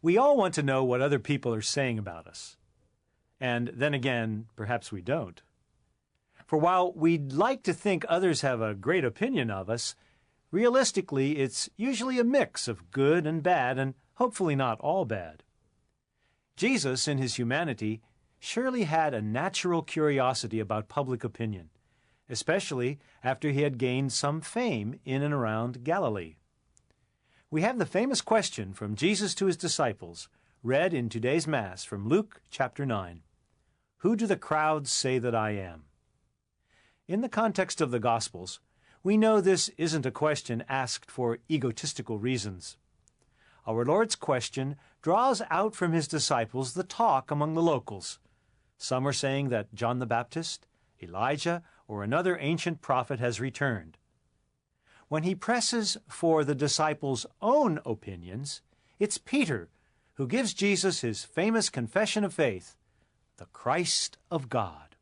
We all want to know what other people are saying about us. And then again, perhaps we don't. For while we'd like to think others have a great opinion of us, realistically, it's usually a mix of good and bad, and hopefully not all bad. Jesus, in his humanity, surely had a natural curiosity about public opinion, especially after he had gained some fame in and around Galilee. We have the famous question from Jesus to his disciples, read in today's Mass from Luke chapter 9. Who do the crowds say that I am? In the context of the Gospels, we know this isn't a question asked for egotistical reasons. Our Lord's question draws out from his disciples the talk among the locals. Some are saying that John the Baptist, Elijah, or another ancient prophet has returned. When he presses for the disciples' own opinions, it's Peter who gives Jesus his famous confession of faith, the Christ of God.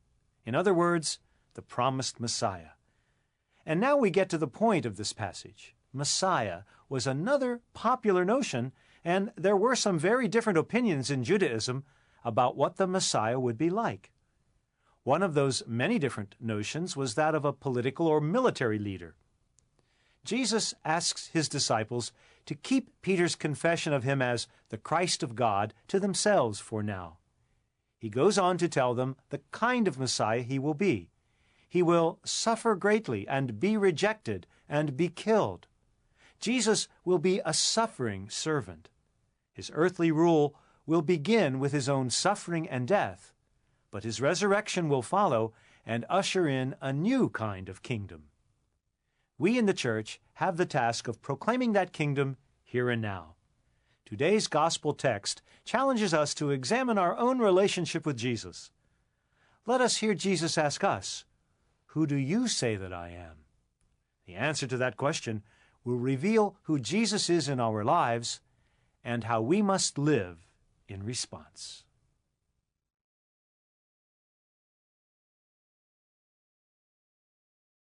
In other words, the promised Messiah. And now we get to the point of this passage. Messiah was another popular notion, and there were some very different opinions in Judaism about what the Messiah would be like. One of those many different notions was that of a political or military leader. Jesus asks his disciples to keep Peter's confession of him as the Christ of God to themselves for now. He goes on to tell them the kind of Messiah he will be. He will suffer greatly and be rejected and be killed. Jesus will be a suffering servant. His earthly rule will begin with his own suffering and death, but his resurrection will follow and usher in a new kind of kingdom. We in the Church have the task of proclaiming that kingdom here and now. Today's gospel text challenges us to examine our own relationship with Jesus. Let us hear Jesus ask us, "Who do you say that I am?" The answer to that question will reveal who Jesus is in our lives and how we must live in response.